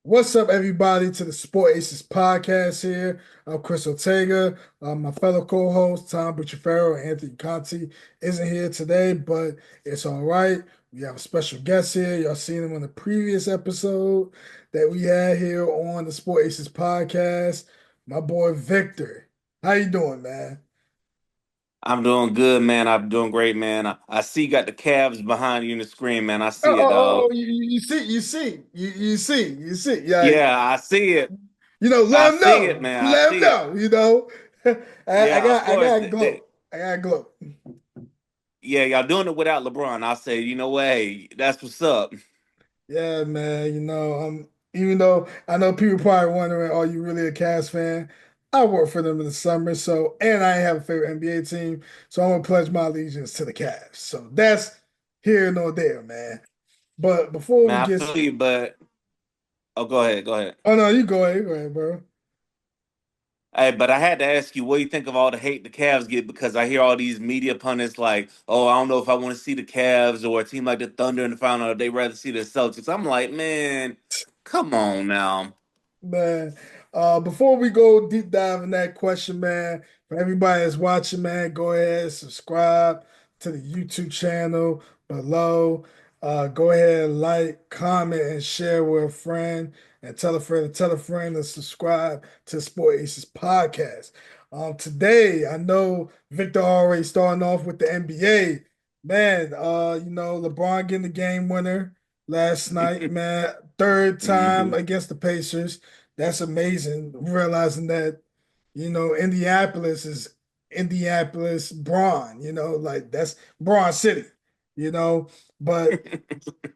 What's up, everybody, to the Sport Aces podcast here. I'm Chris Ortega. My fellow co-host, Tom Bucciafero and Anthony Conti, isn't here today, but it's all right. We have a special guest here. Y'all seen him on the previous episode that we had here on the Sport Aces podcast. My boy, Victor. How you doing, man? I'm doing good, man. I'm doing great, man. I see you got the Cavs behind you in the screen, man. I Oh, see it, dog. you see. Yeah, Yeah, I see it. I let him see it, know. man. I Let him see it. know. Yeah, of I course. got glow. I got glow. Yeah, y'all doing it without LeBron. I say, you know what? Hey, that's what's up. Yeah, man. Even though I know people probably wondering, are you really a Cavs fan? I work for them in the summer, and I have a favorite NBA team, so I'm gonna pledge my allegiance to the Cavs. So that's here nor there, man. But before we Man, I get, feel you, but oh, go ahead, go ahead. oh no, you go ahead, bro. Hey, but I had to ask you, what do you think of all the hate the Cavs get? Because I hear all these media pundits like, "Oh, I don't know if I want to see the Cavs or a team like the Thunder in the final. Or they rather see the Celtics." I'm like, man, come on now. Man, before we go deep dive in that question, man, for everybody that's watching, man, go ahead, subscribe to the YouTube channel below. Go ahead, like, comment, and share with a friend, and tell a friend to subscribe to Sport Aces podcast. Today, I know Victor already starting off with the NBA. Man, LeBron getting the game winner last night, man. Third time hmm against the Pacers. That's amazing. Realizing that, Indianapolis is Indianapolis Braun, like that's Braun City, you know. But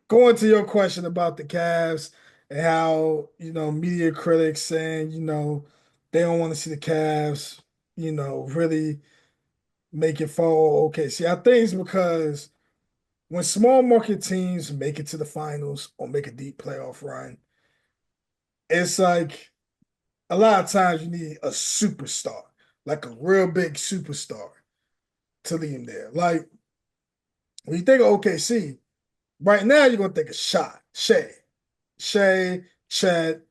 going to your question about the Cavs and how, media critics saying, they don't want to see the Cavs, really make it fall. Okay. See, I think it's because when small market teams make it to the finals or make a deep playoff run, it's like a lot of times you need a superstar, like a real big superstar to lead them there. Like when you think of OKC, right now you're gonna think of Shea, Chet,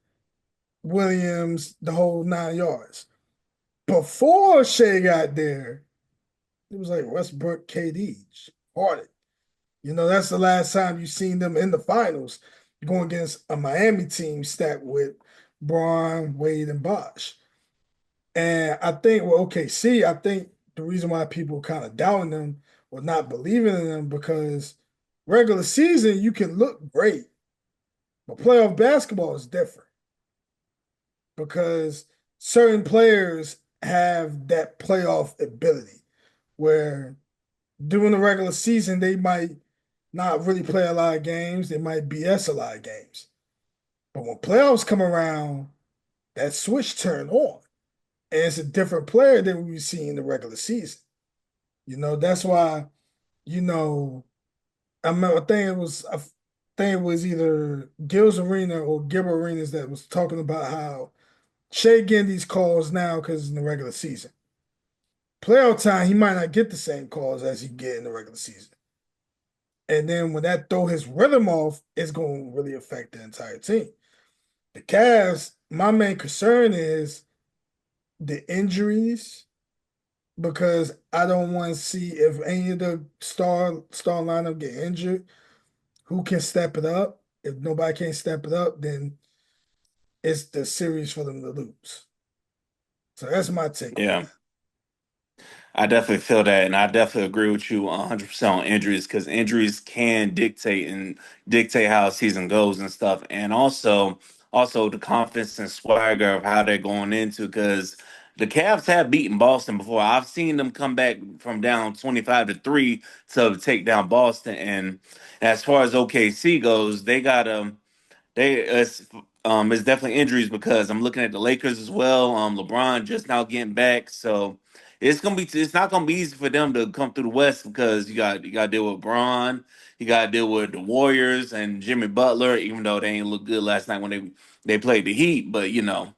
Williams, the whole 9 yards. Before Shea got there, it was like Westbrook, KD, Harden. That's the last time you've seen them in the finals going against a Miami team stacked with Braun, Wade, and Bosh. And I think with OKC, I think the reason why people kind of doubting them or not believing in them because regular season you can look great, but playoff basketball is different because certain players have that playoff ability where during the regular season they might not really play a lot of games, they might BS a lot of games. But when playoffs come around, that switch turn on. And it's a different player than we see in the regular season. That's why, you know, I think it was either Gil's Arena or Gilbert Arenas that was talking about how Shea getting these calls now because in the regular season. Playoff time, he might not get the same calls as he get in the regular season. And then when that throw his rhythm off, it's going to really affect the entire team. The Cavs, my main concern is the injuries because I don't want to see if any of the star lineup get injured, who can step it up. If nobody can step it up, then it's the series for them to lose. So that's my take on Yeah. I definitely feel that, and I definitely agree with you 100% on injuries because injuries can dictate how a season goes and stuff, and also the confidence and swagger of how they're going into because the Cavs have beaten Boston before. I've seen them come back from down 25-3 to take down Boston, and as far as OKC goes, they got they it's definitely injuries because I'm looking at the Lakers as well. LeBron just now getting back, so it's not gonna be easy for them to come through the West because you got to deal with Braun, you got to deal with the Warriors and Jimmy Butler, even though they ain't look good last night when they played the Heat, but you know.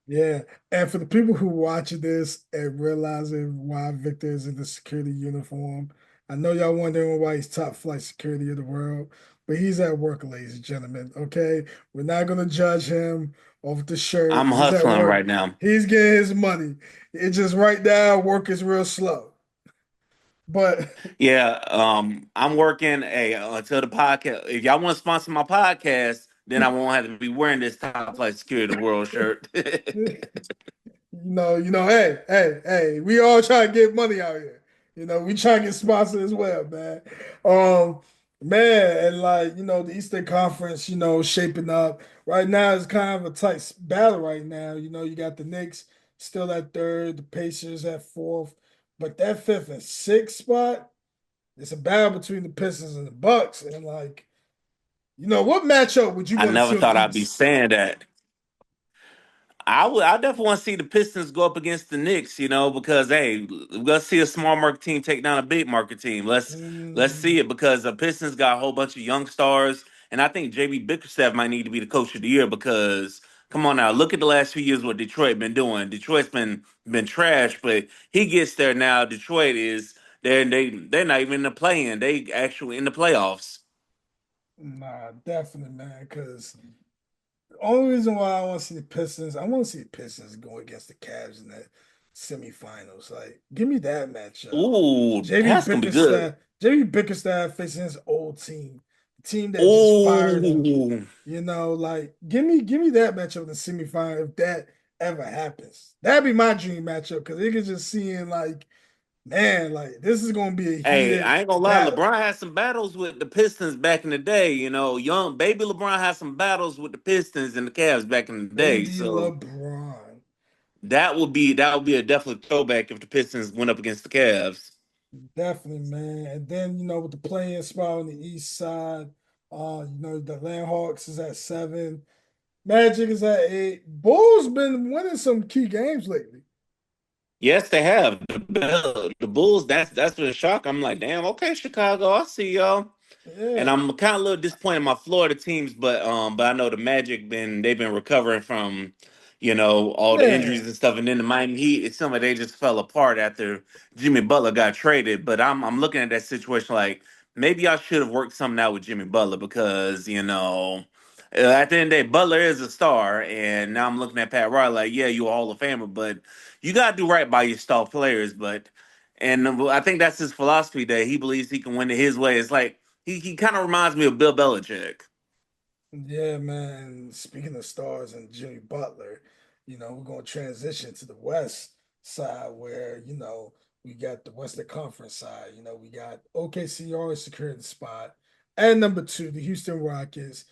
Yeah. And for the people who watching this and realizing why Victor is in the security uniform, I know y'all wondering why he's top flight security of the world. but he's at work, ladies and gentlemen. Okay, we're not gonna judge him off the shirt. I'm He's at hustling work. right now. He's getting his money. It just right now, work is real slow. But Yeah, I'm working until the podcast. If y'all want to sponsor my podcast, then I won't have to be wearing this top flight security world shirt. hey, we all try to get money out here. We try to get sponsored as well, man. Um, man, and like, the Eastern Conference, shaping up. Right now it's kind of a tight battle right now. You got the Knicks still at third, the Pacers at fourth, but that fifth and sixth spot, it's a battle between the Pistons and the Bucks. And like, what matchup would you I want to never see on the thought I'd be East? saying that. I definitely want to see the Pistons go up against the Knicks, because hey, let's see a small market team take down a big market team. Let's see Mm, it because the Pistons got a whole bunch of young stars, and I think JB Bickerstaff might need to be the coach of the year because come on now, look at the last few years what Detroit been doing. Detroit's been trash, but he gets there now. Detroit is they're not even in the play-in. They actually in the playoffs. nah, definitely, man. Because the only reason why I want to see the Pistons, I want to see the Pistons go against the Cavs in that semifinals. Like, give me that matchup. Ooh, JB that's gonna be good. Bickerstaff, JB Bickerstaff facing his old team, the team that just fired him. Ooh. Like give me that matchup in the semifinal if that ever happens. That'd be my dream matchup because it could just seeing like, man, like this is gonna be a Hey, heated I ain't gonna lie. battle. LeBron had some battles with the Pistons back in the day. Young baby LeBron had some battles with the Pistons and the Cavs back in the day. Baby So LeBron. that would be a definite throwback if the Pistons went up against the Cavs. Definitely, man. And then, with the playing spot on the east side, the Atlanta Hawks is at seven. Magic is at eight. Bulls been winning some key games lately. Yes, they have the Bulls. That's been a shock. I'm like, damn. Okay, Chicago. I see y'all. And Yeah. I'm kind of a little disappointed in my Florida teams, but I know the Magic they've been recovering from, all the injuries Man. and stuff, and then the Miami Heat, it's something they just fell apart after Jimmy Butler got traded. But I'm looking at that situation like maybe I should have worked something out with Jimmy Butler because at the end of the day, Butler is a star, and now I'm looking at Pat Riley like, yeah, you're a Hall of Famer, but you got to do right by your star players, but. And I think that's his philosophy that he believes he can win it his way. It's like he kind of reminds me of Bill Belichick. Yeah, man. Speaking of stars and Jimmy Butler, we're going to transition to the West side where, we got the Western Conference side. We got OKC always secured the spot. And number two, the Houston Rockets.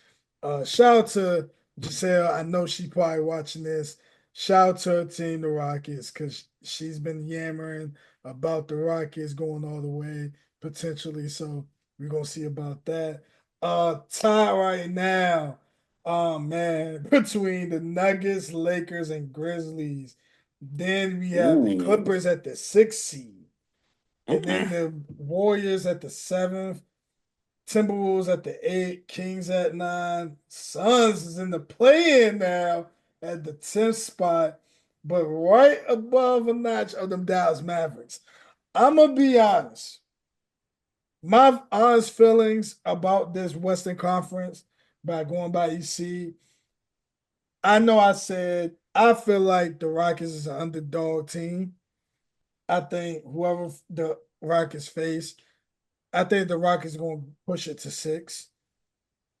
Shout out to Giselle. I know she probably watching this. Shout out to her team, the Rockets, because she's been yammering about the Rockets going all the way potentially. So we're gonna see about that. Tie right now. Oh man, between the Nuggets, Lakers, and Grizzlies. Then we have the Ooh. Clippers at the sixth seed, and then Mm-mm. the Warriors at the seventh, Timberwolves at the eight, Kings at nine, Suns is in the play-in now at the 10th spot, but right above a notch of them Dallas Mavericks. I'm gonna be honest. My honest feelings about this Western Conference by going by EC. I know I said I feel like the Rockets is an underdog team. I think whoever the Rockets face, I think the Rockets going to push it to six.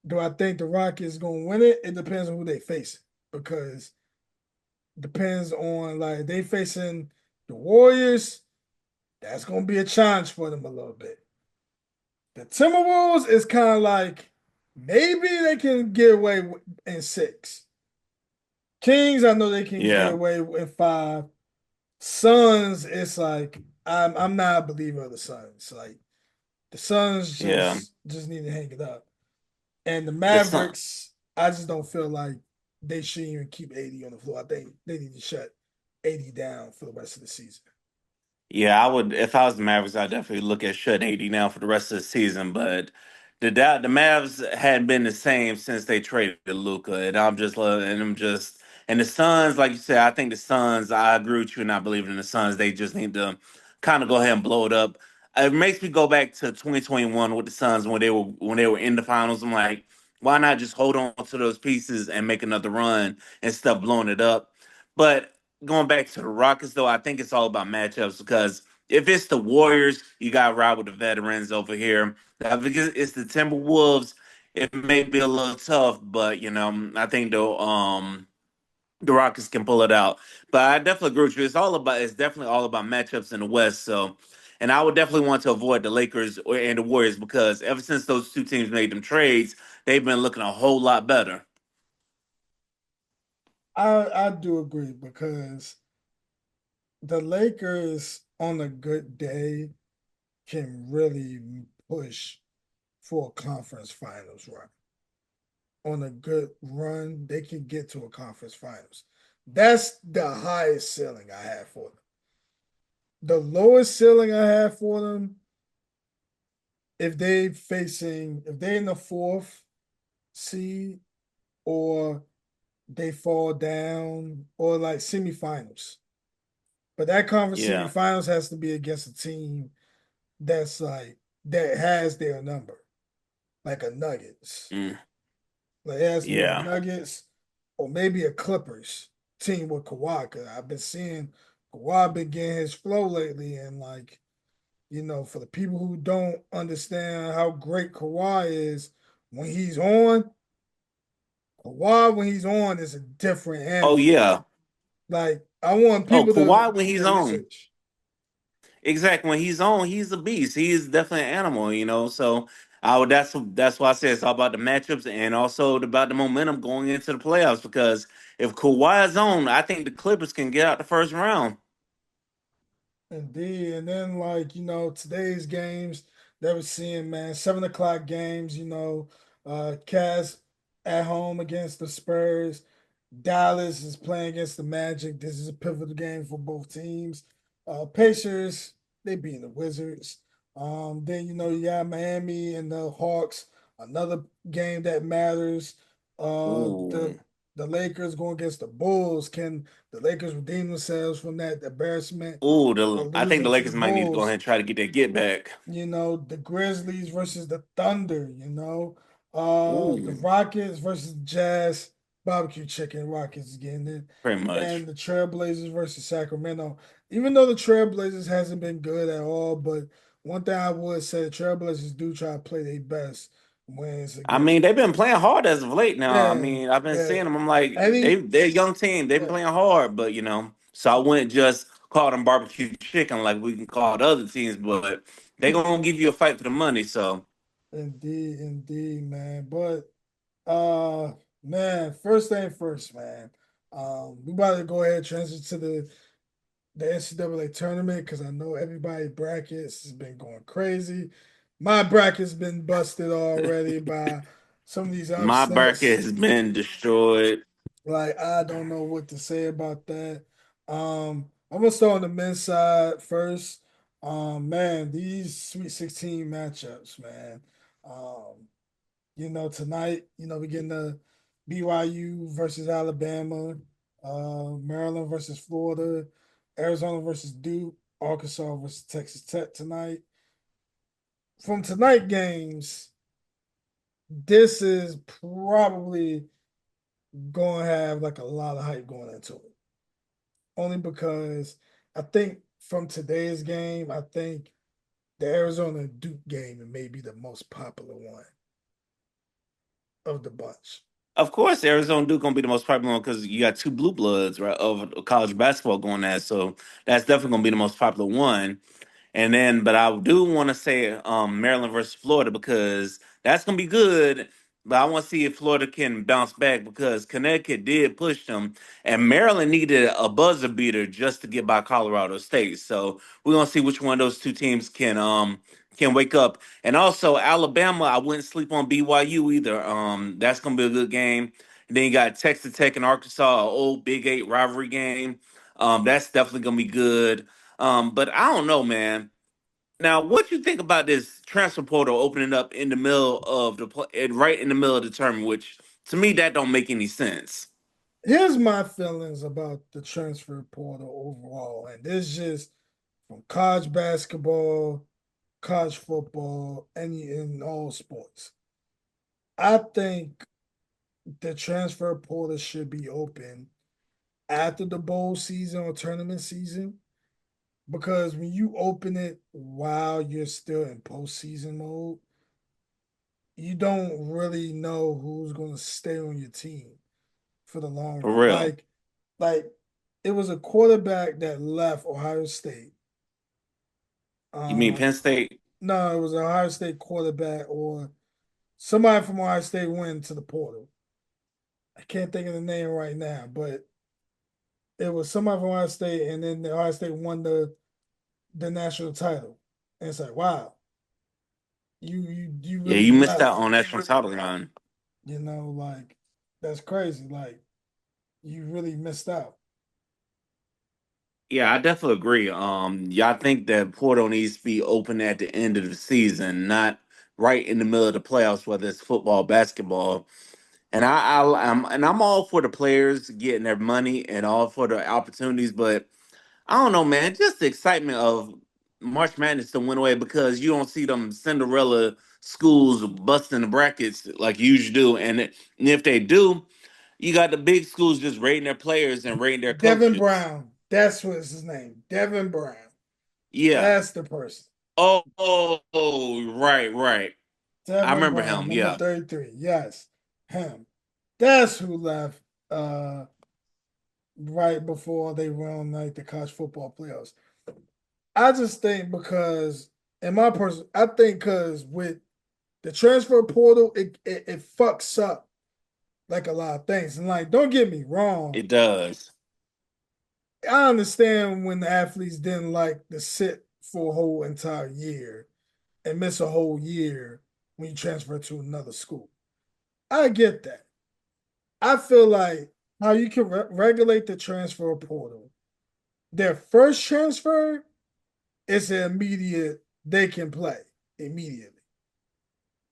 Do I think the Rockets going to win it? It depends on who they face because depends on like they facing the Warriors. That's going to be a challenge for them a little bit. The Timberwolves is kind of like maybe they can get away in six. Kings, I know they can get Yeah, away in five. Suns, it's like I'm not a believer of the Suns. Like the Suns yeah. just need to hang it up. And the The Sun. Mavericks, I just don't feel like they should even keep 80 on the floor. I think they need to shut 80 down for the rest of the season. Yeah, I would if I was the Mavericks. I'd definitely look at shutting 80 now for the rest of the season. But the Mavs hadn't been the same since they traded Luca, and and the Suns, like you said, I think the Suns. I agree with you, and I believe in the Suns. They just need to kind of go ahead and blow it up. it makes me go back to 2021 with the Suns when they were in the finals. I'm like, why not just hold on to those pieces and make another run instead of blowing it up? But going back to the Rockets, though, I think it's all about matchups because if it's the Warriors, you got to ride with the veterans over here. Now, if it's the Timberwolves, it may be a little tough, but I think the Rockets can pull it out. But I definitely agree with you. It's definitely all about matchups in the West. So, and I would definitely want to avoid the Lakers and the Warriors because ever since those two teams made them trades, they've been looking a whole lot better. I do agree because the Lakers on a good day can really push for a conference finals run. On a good run, they can get to a conference finals. That's the highest ceiling I have for them. The lowest ceiling I have for them, if they in the fourth seed or they fall down or like semifinals. But that conference Yeah. semifinals has to be against a team that's like that has their number, like a Nuggets. Mm, Like it has to be a yeah. Nuggets or maybe a Clippers team with Kawhi. Cause I've been seeing Kawhi been getting his flow lately, and like for the people who don't understand how great Kawhi is when he's on, Kawhi when he's on is a different Oh animal. yeah. Like I want Oh, people to Kawhi when do he's their on. research. Exactly. When he's on, he's a beast. He is definitely an animal. So that's why I say it's all about the matchups and also about the momentum going into the playoffs. Because if Kawhi is on, I think the Clippers can get out the first round. Indeed. And then like, today's games that we're seeing, man, 7 o'clock games, Cavs at home against the Spurs. Dallas is playing against the Magic. This is a pivotal game for both teams. Pacers, they beating the Wizards. Then you got Miami and the Hawks, another game that matters. The Ooh. the Lakers going against the Bulls. Can the Lakers redeem themselves from that embarrassment Ooh, of I think losing the to the Lakers might need to go ahead Bulls? and try to get their get back. The Grizzlies versus the Thunder, the Ooh, Rockets versus the Jazz, barbecue chicken, Rockets is getting it. pretty And much. the Trailblazers versus Sacramento. Even though the Trailblazers hasn't been good at all, but one thing I would say, the Trailblazers do try to play their best when it's I against. mean, they've been playing hard as of late now. I Yeah, mean, I've been yeah. seeing them. I'm like, Any, they're a young team. They've been yeah, playing hard, but so I wouldn't just call them barbecue chicken like we can call the other teams, but they gonna give you a fight for the money. So indeed, indeed, man. But man, first thing first, man. We about to go ahead and transition to the NCAA tournament because I know everybody brackets has been going crazy. My bracket's been busted already by some of these my bracket upsets. has been destroyed. Like I don't know what to say about that. I'm gonna start on the men's side first. Man, these Sweet 16 matchups, man. Um, tonight, we getting the BYU versus Alabama, Maryland versus Florida, Arizona versus Duke, Arkansas versus Texas Tech tonight. From tonight games, this is probably going to have like a lot of hype going into it. Only because I think from today's game, I think the Arizona Duke game may be the most popular one of the bunch. Of course, Arizona Duke gonna be the most popular one because you got two blue bloods right of college basketball going at. So that's definitely gonna be the most popular one. And then, but I do want to say Maryland versus Florida because that's gonna be good. But I want to see if Florida can bounce back because Connecticut did push them, and Maryland needed a buzzer beater just to get by Colorado State. So we're gonna see which one of those two teams can wake up. And also Alabama, I wouldn't sleep on BYU either. That's gonna be a good game. And then you got Texas Tech and Arkansas, an old Big Eight rivalry game. That's definitely gonna be good. But I don't know, man. Now, what you think about this transfer portal opening up in the middle of right in the middle of the term? Which to me that don't make any sense. Here's my feelings about the transfer portal overall, and this just from college basketball. college football, any in all sports. I think the transfer portal should be open after the bowl season or tournament season because when you open it while you're still in postseason mode, you don't really know who's going to stay on your team for the long For run. real. Like it was a quarterback that left Ohio State. You mean Um, Penn State? no, it was an Ohio State quarterback or somebody from Ohio State went to the portal. I can't think of the name right now, but it was somebody from Ohio State, and then the Ohio State won the national title. And it's like, wow, you Yeah, really you missed out left. on national title run. Like that's crazy. Like you really missed out. Yeah, I definitely agree. Y'all think that portal needs to be open at the end of the season, not right in the middle of the playoffs, whether it's football, basketball. And I'm all for the players getting their money and all for the opportunities, but I don't know, man. Just the excitement of March Madness to win away because you don't see them Cinderella schools busting the brackets like you usually do, and if they do, you got the big schools just rating their players and rating their Devin coaches. Brown. That's what's his name. Devin Brown. Yeah. That's the person. Right, right. I Devin remember Brown, him. number Yeah, 33. Yes, him. That's who left right before they run like the college football playoffs. I just think because in my person, I think because with the transfer portal, it fucks up like a lot of things. And like, don't get me wrong, it does. I understand when the athletes didn't like to sit for a whole entire year and miss a whole year when you transfer to another school. I get that. I feel like how you can regulate the transfer portal. Their first transfer is an immediate, they can play immediately.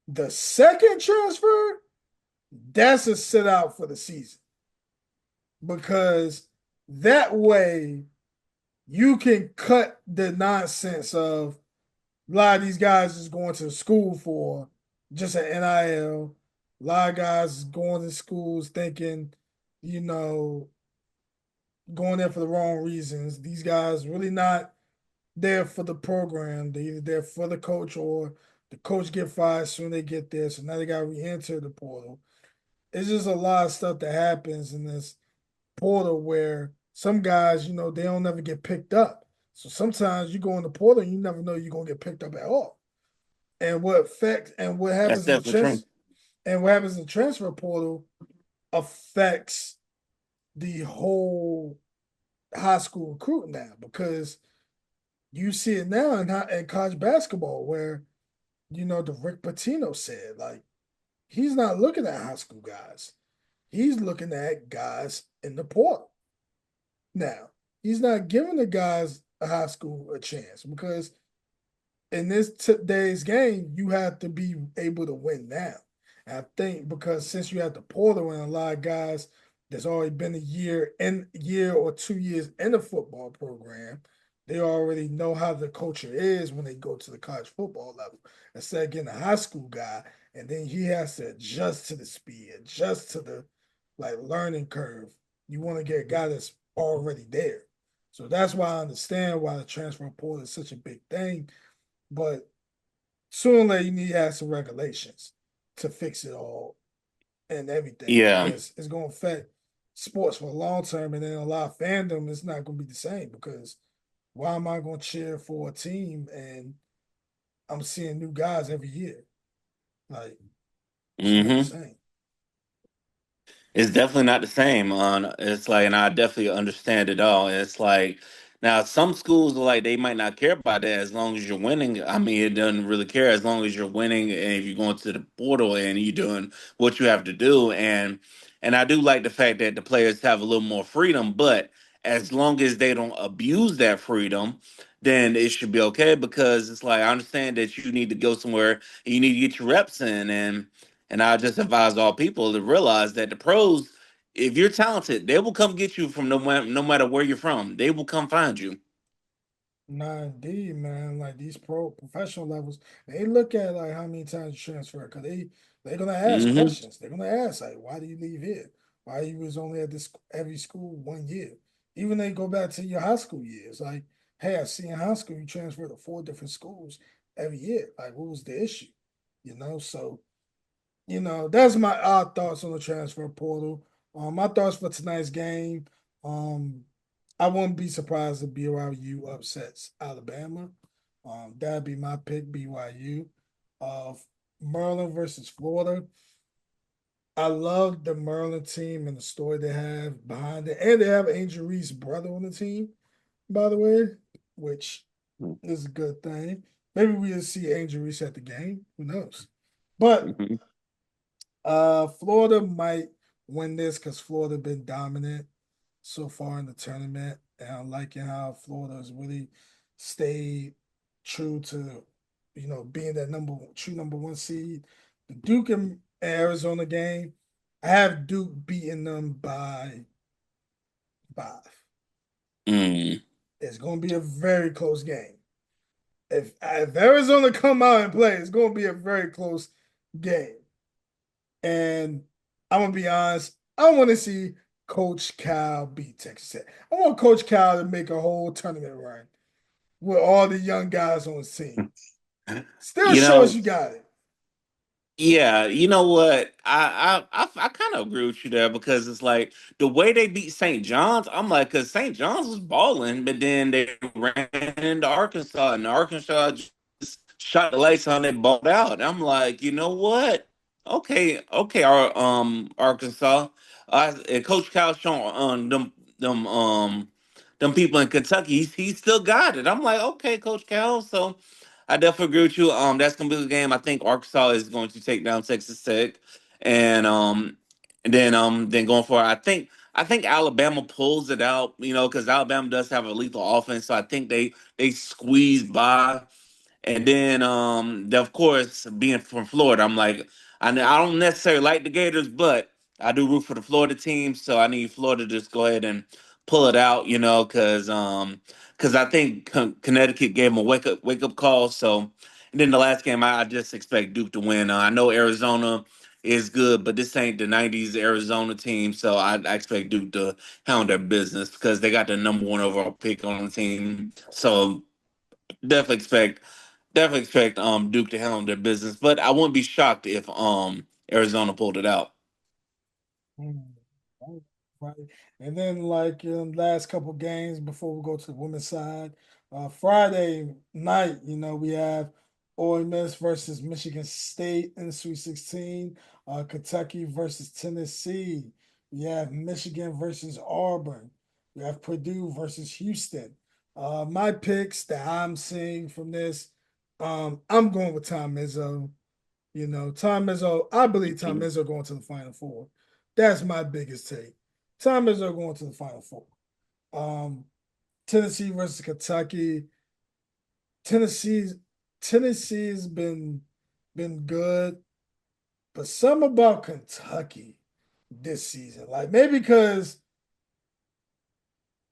The second transfer, that's a sit out for the season because that way you can cut the nonsense of a lot of these guys is going to school for just an NIL. A lot of guys going to schools thinking, you know, going there for the wrong reasons. These guys really not there for the program. They either there for the coach or the coach get fired soon they get there. So now they got to re-enter the portal. It's just a lot of stuff that happens in this portal where some guys, they don't never get picked up. So sometimes you go in the portal and you never know you're gonna get picked up at all. And what That's happens in the definitely true. transfer portal affects the whole high school recruiting now because you see it now in college basketball where the Rick Pitino said like he's not looking at high school guys. He's looking at guys in the portal. Now, he's not giving the guys a high school a chance because in this today's game, you have to be able to win now. And I think because since you have the portal and a lot of guys that's already been a year or 2 years in the football program, they already know how the culture is when they go to the college football level. Instead of getting a high school guy, and then he has to adjust to the speed, adjust to the like learning curve. You want to get a guy that's already there. So that's why I understand why the transfer portal is such a big thing. But sooner or later, you need to have some regulations to fix it all and everything Yeah. because it's going to affect sports for the long term. And then a lot of fandom is not going to be the same because why am I going to cheer for a team and I'm seeing new guys every year? Like, it's not the Mm-hmm. same. It's definitely not the same. It's like, and I definitely understand it all. It's like now some schools are like they might not care about that as long as you're winning. I mean, it doesn't really care as long as you're winning and if you're going to the portal and you're doing what you have to do. And I do like the fact that the players have a little more freedom, but as long as they don't abuse that freedom, then it should be okay because it's like I understand that you need to go somewhere and you need to get your reps in and I just advise all people to realize that the pros, if you're talented, they will come get you from no matter where you're from. They will come find you. Nah, indeed, man. Like these professional levels, they look at like how many times you transfer because they're gonna ask Hmm. questions. They're gonna ask like, why do you leave here? Why you was only at this every school 1 year? Even they go back to your high school years. Like, hey, I see in high school you transferred to 4 different schools every year. Like, what was the issue? So that's my odd thoughts on the transfer portal. My thoughts for tonight's game. Um, I wouldn't be surprised if BYU upsets Alabama. That'd be my pick, BYU. Uh, Maryland versus Florida. I love the Maryland team and the story they have behind it, and they have Angel Reese's brother on the team, by the way, which is a good thing. Maybe we'll see Angel Reese at the game. Who knows? But Hmm. Florida might win this because Florida been dominant so far in the tournament, and I'm liking how Florida has really stayed true to, being that true number one seed. The Duke and Arizona game, I have Duke beating them by 5. Mm. It's going to be a very close game. If Arizona come out and play, it's going to be a very close game. And I'm gonna be honest, I want to see Coach Cal beat Texas Tech. I want Coach Cal to make a whole tournament run with all the young guys on his team. Still You show us know, you got it. yeah, you know what? I kind of agree with you there because it's like the way they beat St. John's. I'm like, because St. John's was balling, but then they ran into Arkansas, and Arkansas just shot the lights on. They balled out. And I'm like, you know what? Okay, okay, Arkansas. And Coach Cal showing them people in Kentucky. He still got it. I'm like, okay, Coach Cal. So I definitely agree with you. That's gonna be the game. I think Arkansas is going to take down Texas Tech, and then going forward, I think Alabama pulls it out. Because Alabama does have a lethal offense, so I think they squeeze by. And then, of course, being from Florida, I'm like, I don't necessarily like the Gators, but I do root for the Florida team, so I need Florida to just go ahead and pull it out, because I think Connecticut gave them a wake up call. So, and then the last game, I just expect Duke to win. I know Arizona is good, but this ain't the '90s Arizona team, so I expect Duke to handle their business because they got the number one overall pick on the team. So definitely expect Duke to handle their business, but I wouldn't be shocked if Arizona pulled it out. Mm, right. Right. And then, like in last couple games before we go to the women's side, Friday night, we have Ole Miss versus Michigan State in the Sweet 16. Kentucky versus Tennessee. We have Michigan versus Auburn. We have Purdue versus Houston. My picks that I'm seeing from this, I'm going with Tom Izzo. Tom Izzo, I believe Tom Mhm. Izzo going to the Final Four. That's my biggest take. Tom Izzo going to the Final Four. Um, Tennessee versus Kentucky. Tennessee's Tennessee's been good, but some about Kentucky this season. Like maybe because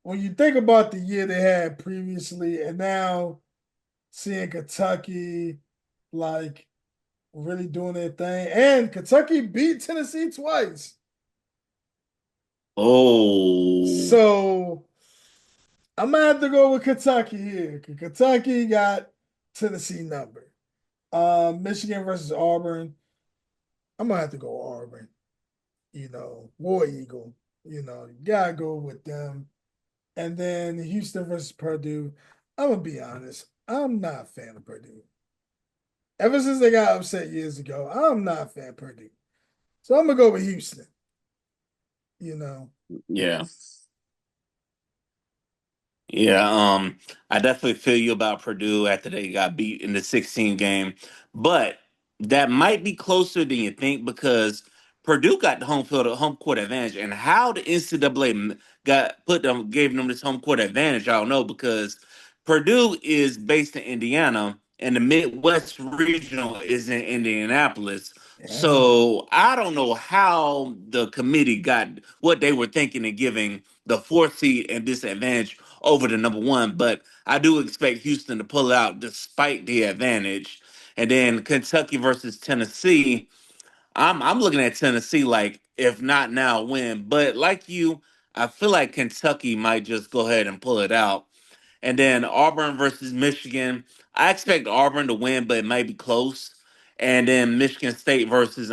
when you think about the year they had previously, and now seeing Kentucky like really doing their thing, and Kentucky beat Tennessee twice. Oh, So I'm gonna have to go with Kentucky here. Kentucky got Tennessee number. Michigan versus Auburn. I'm gonna have to go Auburn. War Eagle. You gotta go with them. And then Houston versus Purdue. I'm gonna be honest. I'm not a fan of Purdue. Ever since they got upset years ago, I'm not a fan of Purdue. So I'm gonna go with Houston. You know. yeah. Yeah, I definitely feel you about Purdue after they got beat in the 16 game, but that might be closer than you think because Purdue got the home court advantage, and how the NCAA gave them this home court advantage, I don't know because Purdue is based in Indiana, and the Midwest Regional is in Indianapolis. Yeah. So I don't know how the committee got what they were thinking of giving the fourth seed and disadvantage over the number one. But I do expect Houston to pull out despite the advantage. And then Kentucky versus Tennessee. I'm looking at Tennessee like if not now, when. But like you, I feel like Kentucky might just go ahead and pull it out. And then Auburn versus Michigan. I expect Auburn to win, but it might be close. And then Michigan State versus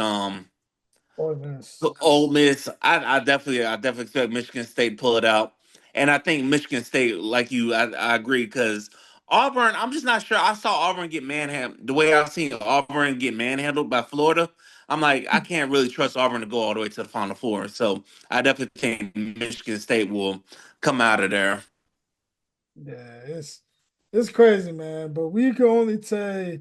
Ole Miss. Ole Miss. I definitely expect Michigan State to pull it out. And I think Michigan State, like you, I agree because Auburn. I'm just not sure. I saw Auburn get manhandled the way I've seen Auburn get manhandled by Florida. I'm like, I can't really trust Auburn to go all the way to the Final Four. So I definitely think Michigan State will come out of there. Yeah, it's crazy, man. But we can only tell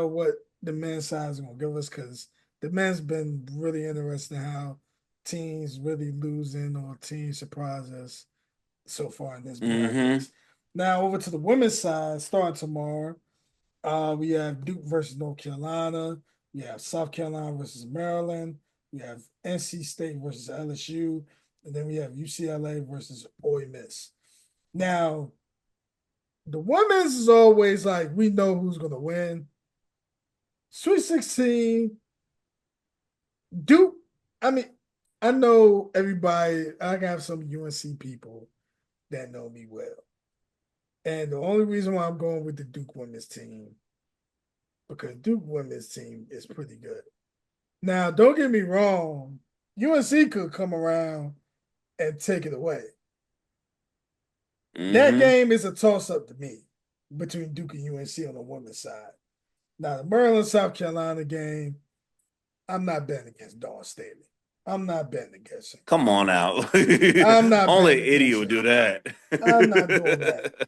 what the men's side is gonna give us because the men's been really interesting how teams really losing or teams surprise us so far in this Hmm. brackets. Now over to the women's side, starting tomorrow. We have Duke versus North Carolina. We have South Carolina versus Maryland. We have NC State versus LSU, and then we have UCLA versus Ole Miss. Now, the women's is always like we know who's gonna win. Sweet 16, Duke. I mean, I know everybody. I have some UNC people that know me well, and the only reason why I'm going with the Duke women's team because Duke women's team is pretty good. Now, don't get me wrong, UNC could come around and take it away. That Hmm. game is a toss up to me between Duke and UNC on the women's side. Now, the Maryland South Carolina game, I'm not betting against Dawn Staley. I'm not betting against him. Come on out. I'm not Only betting an idiot against would him. do that. I'm not doing that.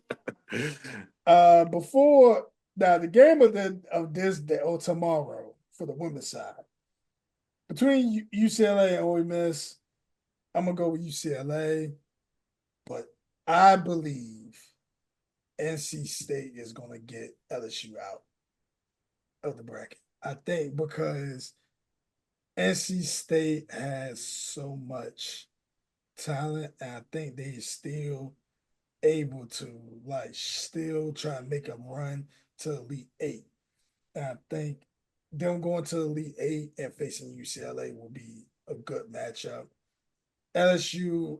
Before now, the game of this day or tomorrow for the women's side between UCLA and Ole Miss, I'm gonna go with UCLA. But I believe NC State is going to get LSU out of the bracket. I think because NC State has so much talent, and I think they still able to still try and make a run to Elite Eight. And I think them going to Elite Eight and facing UCLA will be a good matchup. LSU,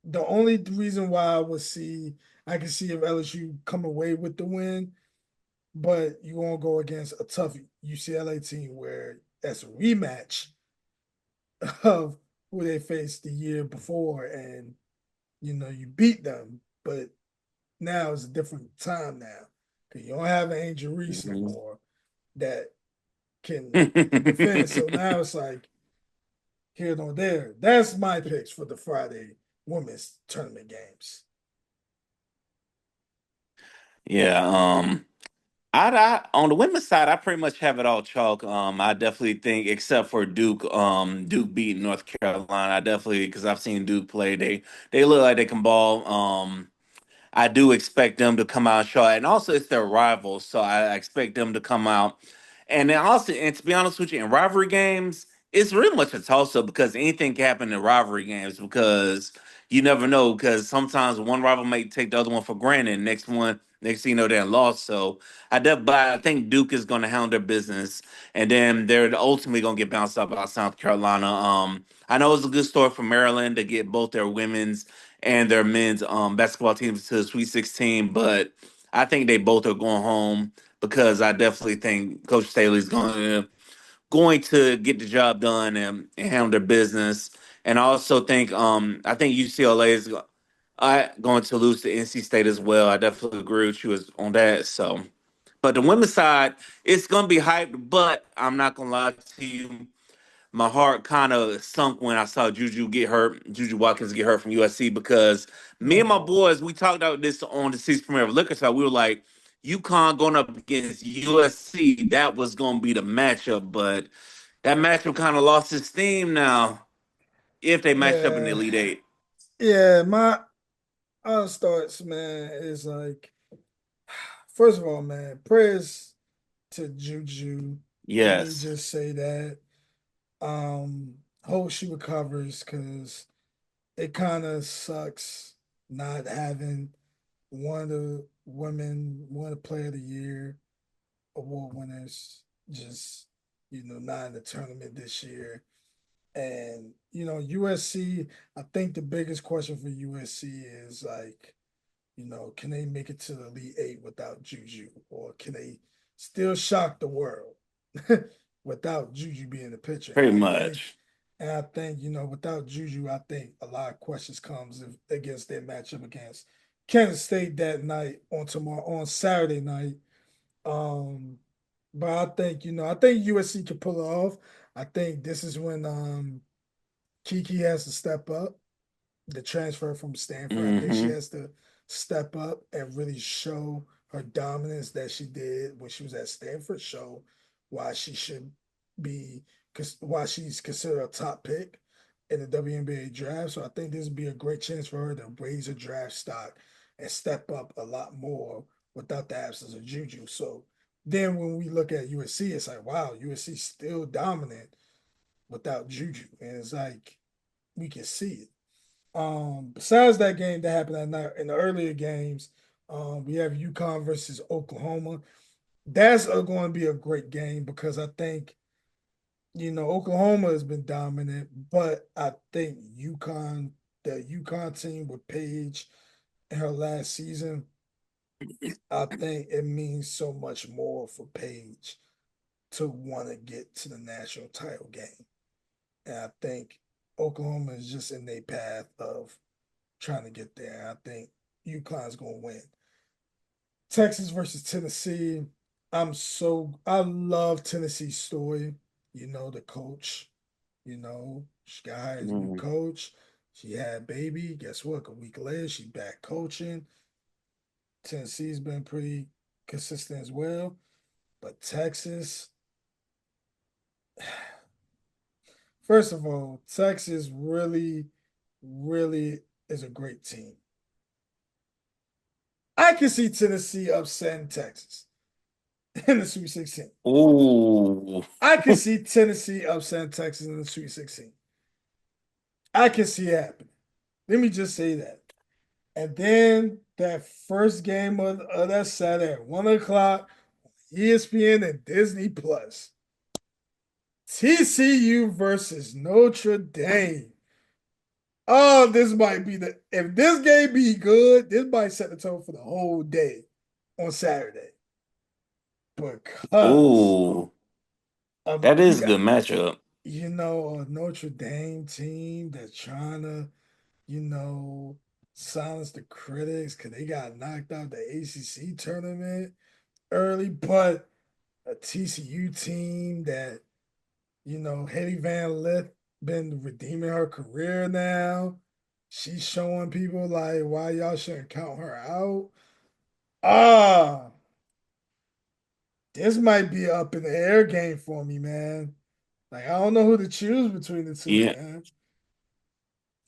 the only reason why I can see if LSU come away with the win, but you won't go against a tough UCLA team where that's a rematch of who they faced the year before, and you beat them, but now it's a different time now because you don't have an Angel Reese no Mhm. more that can defend. So now it's like here nor there. That's my picks for the Friday women's tournament games. Yeah, I on the women's side, I pretty much have it all chalk. I definitely think, except for Duke, Duke beat North Carolina. I definitely because I've seen Duke play. They look like they can ball. I do expect them to come out short, and also it's their rivals, so I expect them to come out. And then also, and to be honest with you, in rivalry games, it's really much a toss up because anything can happen in rivalry games because you never know. Because sometimes one rival may take the other one for granted, next thing you know, they're lost. So but I think Duke is going to handle their business, and then they're ultimately going to get bounced out by South Carolina. I know it's a good story for Maryland to get both their women's and their men's basketball teams to the Sweet 16, but I think they both are going home because I definitely think Coach Staley's going to get the job done and handle their business. And I think UCLA is going to lose to NC State as well. I definitely agree with you on that. So, but the women's side, it's going to be hyped. But I'm not going to lie to you, my heart kind of sunk when I saw Juju Watkins get hurt from USC because me and my Oh, boys, we talked about this on the season premiere of Liquor Side. We were like, UConn going up against USC, that was going to be the matchup, but that matchup kind of lost its steam now if they match up in the yeah, Elite Eight. yeah. My starts, man, is like first of all, man, prayers to Juju. Let me Yes. just say that. Hope she recovers because it kind of sucks not having one of the women, one of the player of the year award winners, just not in the tournament this year. And USC, I think the biggest question for USC is like, can they make it to the Elite Eight without Juju, or can they still shock the world without Juju being the pitcher? Pretty much. And I think without Juju, I think a lot of questions comes against their matchup against Kansas State that night on Saturday night. Um, but I think USC can pull it off. I think this is when Kiki has to step up, the transfer from Stanford. I think she Hmm. has to step up and really show her dominance that she did when she was at Stanford. Show why she should be, why she's considered a top pick in the WNBA draft. So I think this would be a great chance for her to raise her draft stock and step up a lot more without the absence of Juju. So then when we look at USC, it's like, wow, USC still dominant without Juju. And it's like we can see it. Besides that game that happened that night, in the earlier games, we have UConn versus Oklahoma. That's going to be a great game because I think Oklahoma has been dominant, but I think the UConn team with Paige in her last season, I think it means so much more for Paige to want to get to the national title game. And I think Oklahoma is just in their path of trying to get there. I think UConn's gonna win. Texas versus Tennessee. I love Tennessee's story. The coach. She got hired as a new Hmm. coach. She had baby. Guess what? A week later, she back coaching. Tennessee's been pretty consistent as well. But Texas, first of all, Texas really, really is a great team. I can see Tennessee upsetting Texas in the Sweet 16. Ooh. I can see Tennessee upsetting Texas in the Sweet 16. I can see it happening. Let me just say that. And then that first game of that Saturday at 1 o'clock, ESPN and Disney Plus. TCU versus Notre Dame. Oh, this might be if this game be good, this might set the tone for the whole day on Saturday. Because Ooh. That you is a got good matchup. a Notre Dame team that's trying to, you know, silence the critics because they got knocked out the ACC tournament early, but a TCU team that, Hetty Van Lith been redeeming her career now. She's showing people like why y'all shouldn't count her out. Ah, this might be up in the air game for me, man. Like I don't know who to choose between the two, Yeah. man.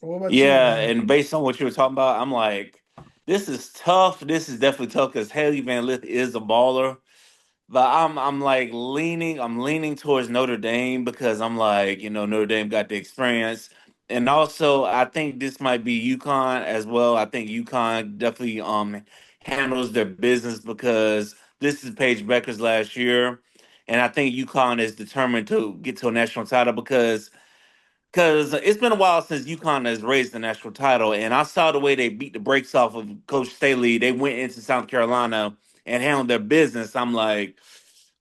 What about you, Yeah. man? And based on what you were talking about, I'm like, this is tough. This is definitely tough because Haley Van Lith is a baller. But I'm leaning towards Notre Dame because I'm like, Notre Dame got the experience. And also I think this might be UConn as well. I think UConn definitely handles their business because this is Paige Becker's last year. And I think UConn is determined to get to a national title because it's been a while since UConn has raised the national title, and I saw the way they beat the brakes off of Coach Staley. They went into South Carolina and handled their business. I'm like,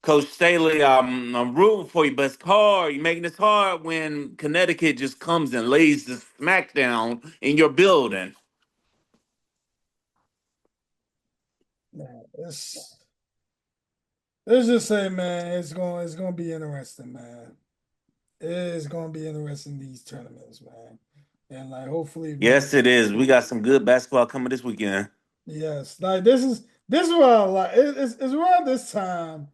Coach Staley, I'm rooting for you, but it's hard. You're making this hard when Connecticut just comes and lays the smackdown in your building. Man, let's just say, man, it's gonna be interesting, man. It is gonna be interesting these tournaments, man. And like hopefully, man. Yes, it is. We got some good basketball coming this weekend. Yes, like this is what I like. It's around this time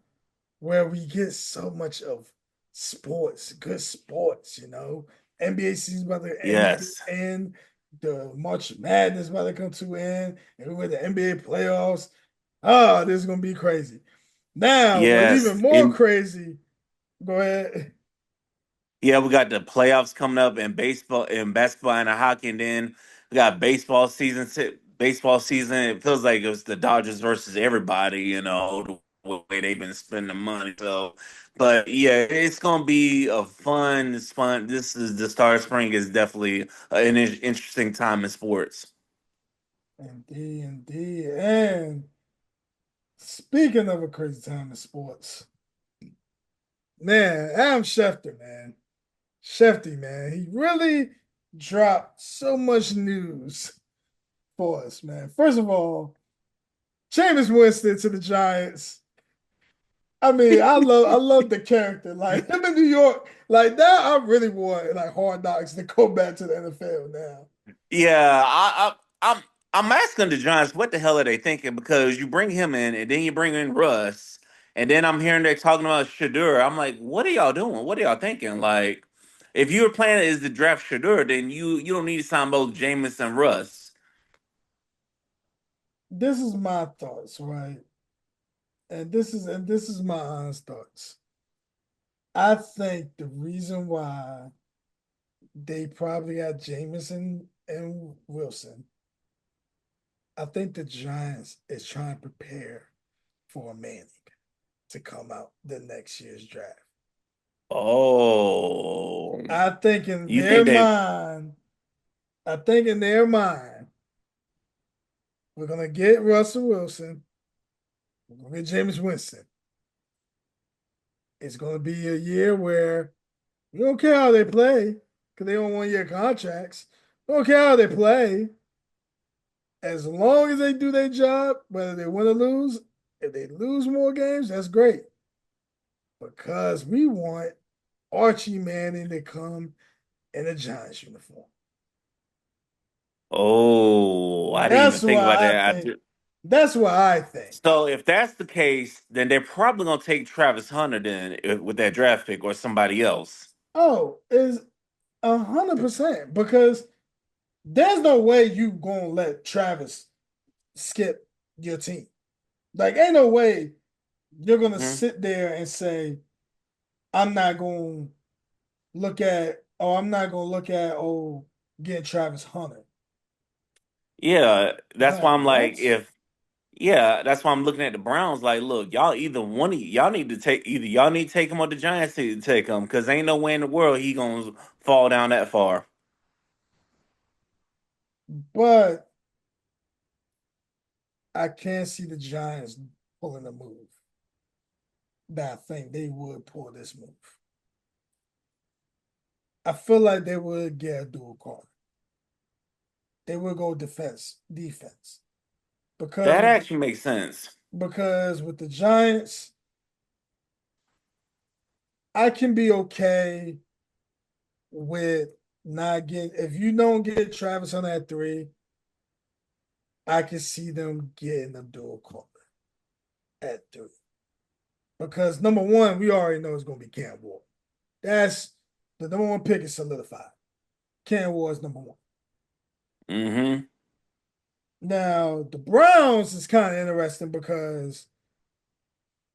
where we get so much of sports, good sports. NBA season about to Yes. end, the March Madness about to come to an end, and with the NBA playoffs. Ah, this is gonna be crazy. Now, what's even Yes. more crazy? Go ahead. Yeah, we got the playoffs coming up in baseball, in basketball, and hockey, and then we got baseball season baseball season. It feels like it was the Dodgers versus everybody, the way they've been spending money. So, but yeah, it's gonna be a fun. This is the start of spring is definitely an interesting time in sports. Indeed, indeed. And speaking of a crazy time in sports, man, Adam Schefter, man. Shefty, man. He really dropped so much news for us, man. First of all, Jameis Winston to the Giants. I mean, I love the character. Like him in New York, like that. I really want like Hard Knocks to go back to the NFL now. Yeah, I'm asking the Giants what the hell are they thinking because you bring him in and then you bring in Russ and then I'm hearing they're talking about Shadur. I'm like, what are y'all doing? What are y'all thinking? Like, if your plan is to draft Shadur, then you don't need to sign both Jameis and Russ. This is my thoughts, right? And this is my honest thoughts. I think the reason why they probably got Jameson and Wilson, I think the Giants is trying to prepare for a Manning to come out the next year's draft. Oh, I think in you their think they? mind, I think in their mind, we're gonna get Russell Wilson, we're gonna get James Winston. It's gonna be a year where we don't care how they play, because they on 1 year contracts. We don't care how they play. As long as they do their job, whether they win or lose, if they lose more games, that's great. Because we want Archie Manning to come in a Giants uniform. Oh, I didn't even That's think about why I that. think. That's why I think. So if that's the case, then they're probably gonna take Travis Hunter then with that draft pick or somebody else. Oh, is 100% because there's no way you gonna let Travis skip your team. Like, ain't no way you're gonna Hmm. sit there and say, "I'm not gonna look at," oh, I'm not gonna look at, oh, getting Travis Hunter. Yeah, that's why Like I'm like, what? if yeah, that's why I'm looking at the Browns. Like, look, y'all either one of y'all need to take either y'all need to take him or the Giants need to take him because ain't no way in the world he gonna fall down that far. But I can't see the Giants pulling a move. That I think they would pull this move. I feel like they would get a dual card. They would go defense. Because That with the, actually makes sense. because with the Giants, I can be okay with not getting if you don't get Travis on that 3, I can see them getting a dual card at 3. Because number one, we already know it's gonna be Cam Ward. That's the number one pick is solidified. Cam Ward is number one. Mm-hmm. Now the Browns is kind of interesting because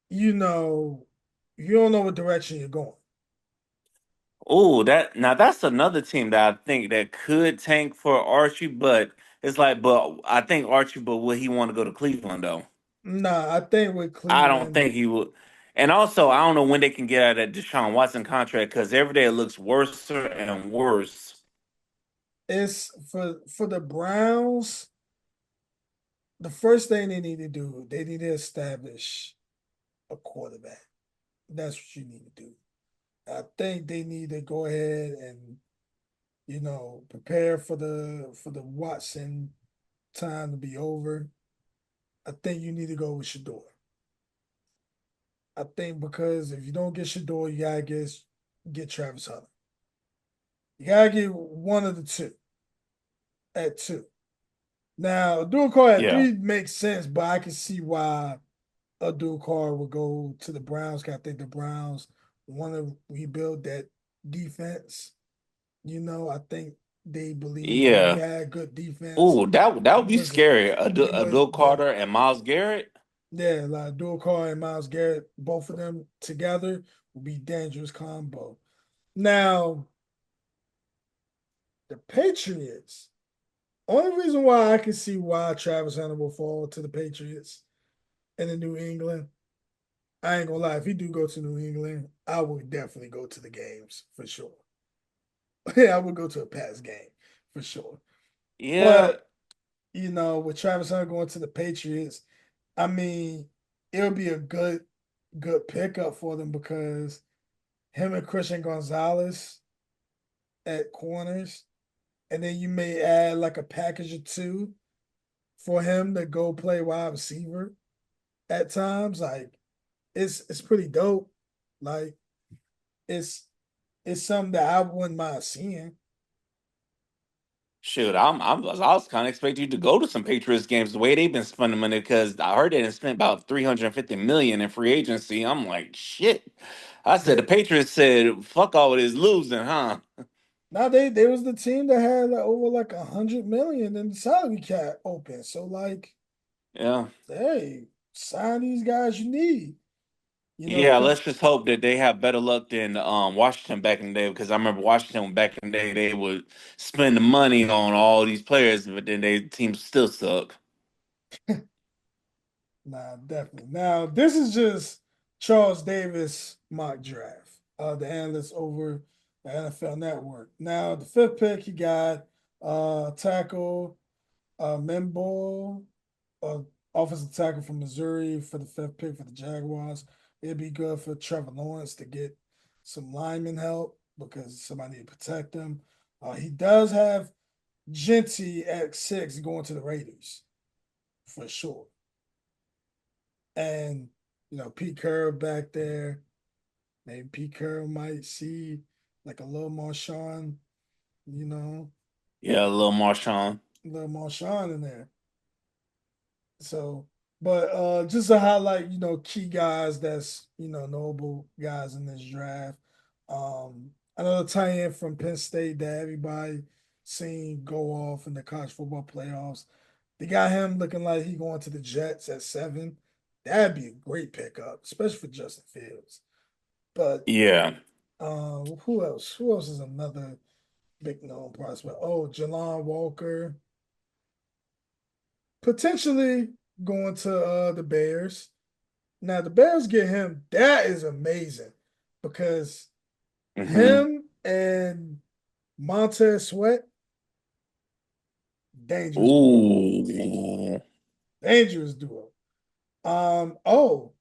you know you don't know what direction you're going. Oh, that's another team that I think that could tank for Archie, but it's like, but I think Archie, but will he want to go to Cleveland though? Nah, I think with I don't Cleveland, think he would. And also, I don't know when they can get out of that Deshaun Watson contract because every day it looks worse and worse. it's for the Browns. The first thing they need to do, they need to establish a quarterback. That's what you need to do. I think they need to go ahead and prepare for the Watson time to be over. I think you need to go with Shador. I think because if you don't get Shador, you gotta get Travis Hunter. You gotta get one of the two at 2. Now, a dual card at Yeah, 3 makes sense, but I can see why a dual card would go to the Browns. 'Cause I think the Browns want to rebuild that defense. I think they believe if we yeah. had good defense, Oh, that would we be was scary. we A was Bill Carter and Miles Garrett. yeah, like dual card and Miles Garrett, both of them together would be dangerous combo. Now, the Patriots. Only reason why I can see why Travis Hunter will fall to the Patriots and the New England. I ain't gonna lie, if he do go to New England, I would definitely go to the games for sure. Yeah, I would go to a Pats game for sure. Yeah, But with Travis Hunter going to the Patriots, I mean, it'll be a good pickup for them because him and Christian Gonzalez at corners, and then you may add like a package or two for him to go play wide receiver at times. Like it's pretty dope. Like it's it's something that I wouldn't mind seeing. shoot, I was kind of expecting you to go to some Patriots games the way they've been spending money because I heard they done spent about 350 million in free agency. I'm like, shit. I said the They Patriots said, "Fuck all of this losing, huh?" now they was the team that had like over like 100 million in the salary cap open. So like, Yeah. hey, sign these guys you need. Yeah, Because let's just hope that they have better luck than Washington back in the day because I remember Washington back in the day they would spend the money on all these players, but then they teams still suck. nah, definitely. Now this is just Charles Davis mock draft. The analyst over the NFL Network. Now the fifth pick he got tackle Membo, uh, offensive tackle from Missouri for the fifth pick for the Jaguars. It'd be good for Trevor Lawrence to get some lineman help because somebody need to protect him. He does have Genty at 6 going to the Raiders for sure. And, Pete Carroll back there. Maybe Pete Carroll might see like a little Marshawn, you know, Yeah, a little Marshawn. a little Marshawn in there. So, but just to highlight, key guys that's notable guys in this draft. Another tight end from Penn State that everybody seen go off in the college football playoffs. They got him looking like he going to the Jets at 7. That'd be a great pickup, especially for Justin Fields. But Yeah. who else? Who else is another big known prospect? Oh, Jalon Walker potentially going to the Bears. Now the Bears get him. That is amazing because Hmm. him and Montez Sweat, dangerous duo. Ooh. Dangerous duo. Oh,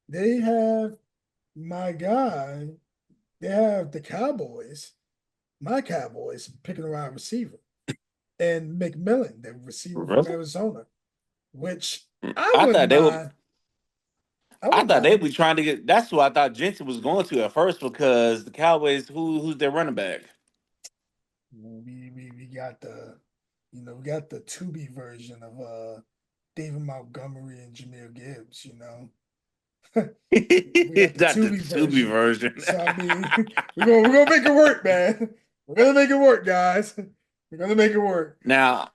they have my guy. They have the Cowboys, my Cowboys picking a wide receiver, and McMillan, the receiver from Really? Arizona, which I I wouldn't thought they would. mind. I I wouldn't thought they'd mind. be trying to get. That's who I thought Jensen was going to at first because the Cowboys. Who's their running back? We got the Tubi version of David Montgomery and Jameer Gibbs. We got the Not the Tubi Tubi version. version. So I mean, we're gonna make it work, man. We're gonna make it work, guys. We're gonna make it work. now,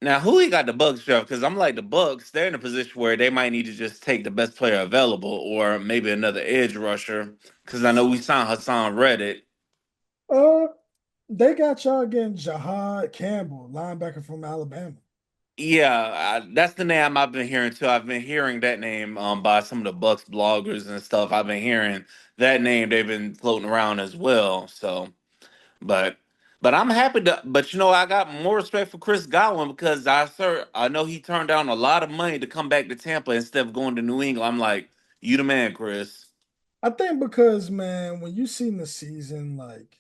now, who he got the Bucks draft? Because I'm like the Bucks. They're in a position where they might need to just take the best player available, or maybe another edge rusher. Because I know we signed Hassan Reddick. Uh, they got y'all getting Jahad Campbell, linebacker from Alabama. Yeah, that's the name I've been hearing too. I've been hearing that name by some of the Bucks bloggers and stuff. I've been hearing that name. They've been floating around as well. So, but but I'm happy to. But I got more respect for Chris Godwin because I know he turned down a lot of money to come back to Tampa instead of going to New England. I'm like, you the man, Chris. I think because man, when you seen the season, like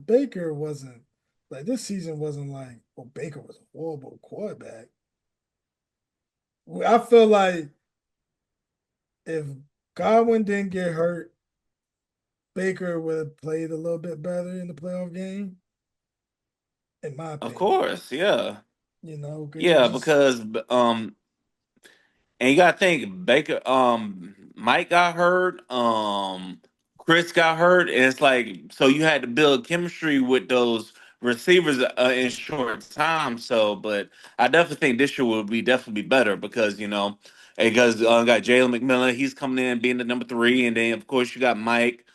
Baker wasn't like this season wasn't like well Baker was a horrible quarterback. I feel like if Godwin didn't get hurt, Baker would have played a little bit better in the playoff game, in my Of opinion. course, yeah, Because it yeah, just because and you gotta think Baker, Mike got hurt, Chris got hurt, and it's like so you had to build chemistry with those receivers in short time. So, but I definitely think this year will be definitely better because got Jalen McMillan, he's coming in being the number 3, and then of course you got Mike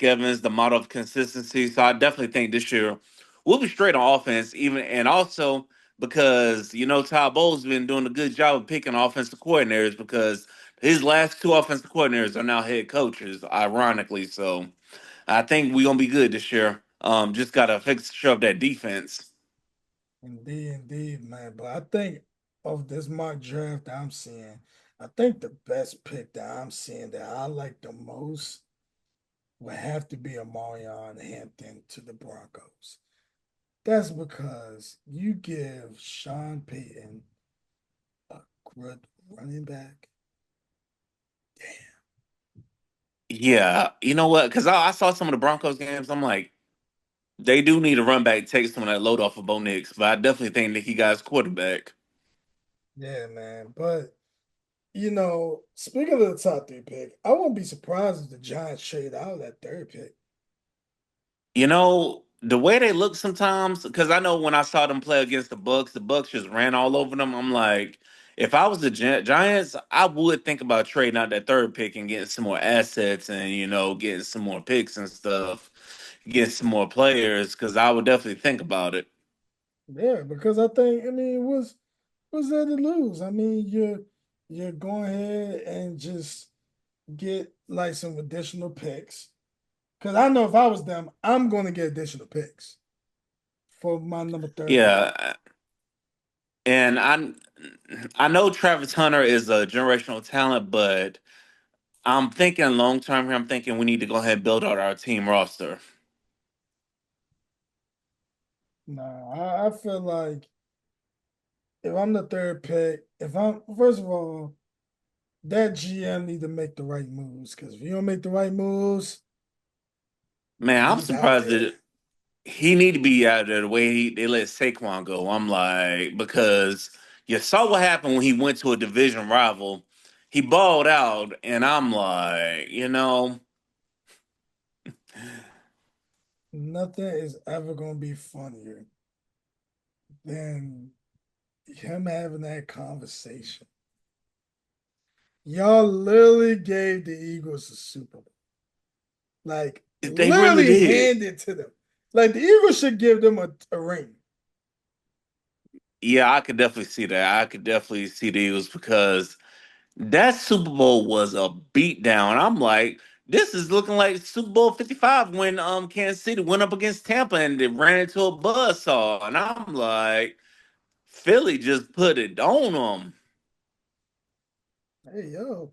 Evans, the model of consistency. So I definitely think this year we'll be straight on offense, even and also because Todd Bowles been doing a good job of picking offensive coordinators because his last two offensive coordinators are now head coaches, ironically. So I think we're gonna be good this year. Just gotta fix shove that defense. Indeed, indeed, man. But I think of this mock draft that I'm seeing, I think the best pick that I'm seeing that I like the most would have to be a Marion Hampton to the Broncos. That's because you give Sean Payton a good running back. Yeah, you know what? Because I saw some of the Broncos games. I'm like, they do need a run back, take some of that load off of Bo Nix, but I definitely think that he got his quarterback. Yeah, man. But speaking of the top three pick, I wouldn't be surprised if the Giants trade out of that third pick. The way they look sometimes, because I know when I saw them play against the Bucks just ran all over them. I'm like, if I was the Giants, I would think about trading out that third pick and getting some more assets and getting some more picks and stuff, getting some more players, because I would definitely think about it. Yeah, because I mean, what's there to lose? I mean, you're going ahead and just get like some additional picks. Because I know if I was them, I'm going to get additional picks for my number third pick. Yeah, and I know Travis Hunter is a generational talent, but I'm thinking long term here. I'm thinking we need to go ahead and build out our team roster. Nah, I feel like if I'm the third pick, if I'm first of all, that GM need to make the right moves. Because if you don't make the right moves, Man, I'm he's out surprised there. that he need to be out there the way they let Saquon go. I'm like, because you saw what happened when he went to a division rival. He balled out, and I'm like, Nothing is ever going to be funnier than him having that conversation. Y'all literally gave the Eagles a Super Bowl. Like, they really literally did. handed to them. Like, the Eagles should give them a ring. Yeah, I could definitely see that. I could definitely see the Eagles because that Super Bowl was a beatdown. I'm like, this is looking like Super Bowl 55 when Kansas City went up against Tampa and they ran into a buzzsaw. And I'm like, Philly just put it on them. Hey, yo,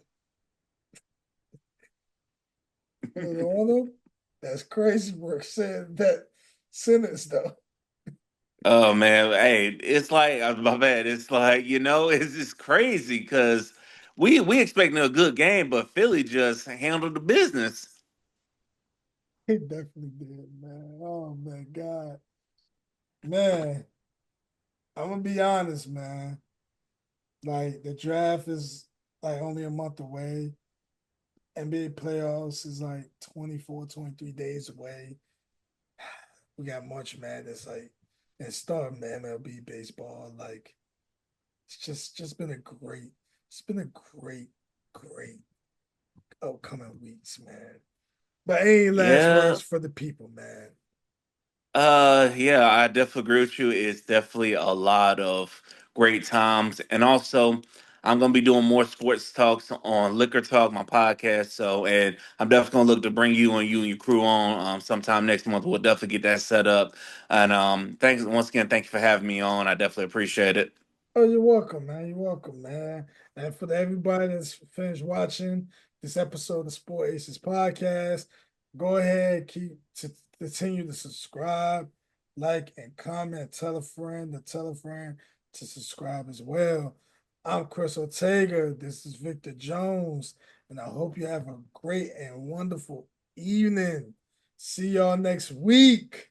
put it on them. That's crazy work saying that sentence, though. Oh man, hey, it's like my bad. It's like it's just crazy because we expecting a good game, but Philly just handled the business. He definitely did, man. Oh, my God. Man, I'm going to be honest, man. Like, the draft is like only a month away. NBA playoffs is like 24, 23 days away. We got March Madness, like, and starting MLB baseball. Like, it's just been a great upcoming weeks, man. But any last Yeah, words for the people, man? yeah, I definitely agree with you. It's definitely a lot of great times. And also, I'm gonna be doing more sports talks on Liquor Talk, my podcast. So, and I'm definitely gonna look to bring you and your crew on sometime next month. We'll definitely get that set up. And thanks once again, thank you for having me on. I definitely appreciate it. Oh, you're welcome, man. You're welcome, man. And for everybody that's finished watching this episode of Sport Aces podcast, go ahead, continue to subscribe, like, and comment. Tell a friend to tell a friend to subscribe as well. I'm Chris Ortega. This is Victor Jones, and I hope you have a great and wonderful evening. See y'all next week.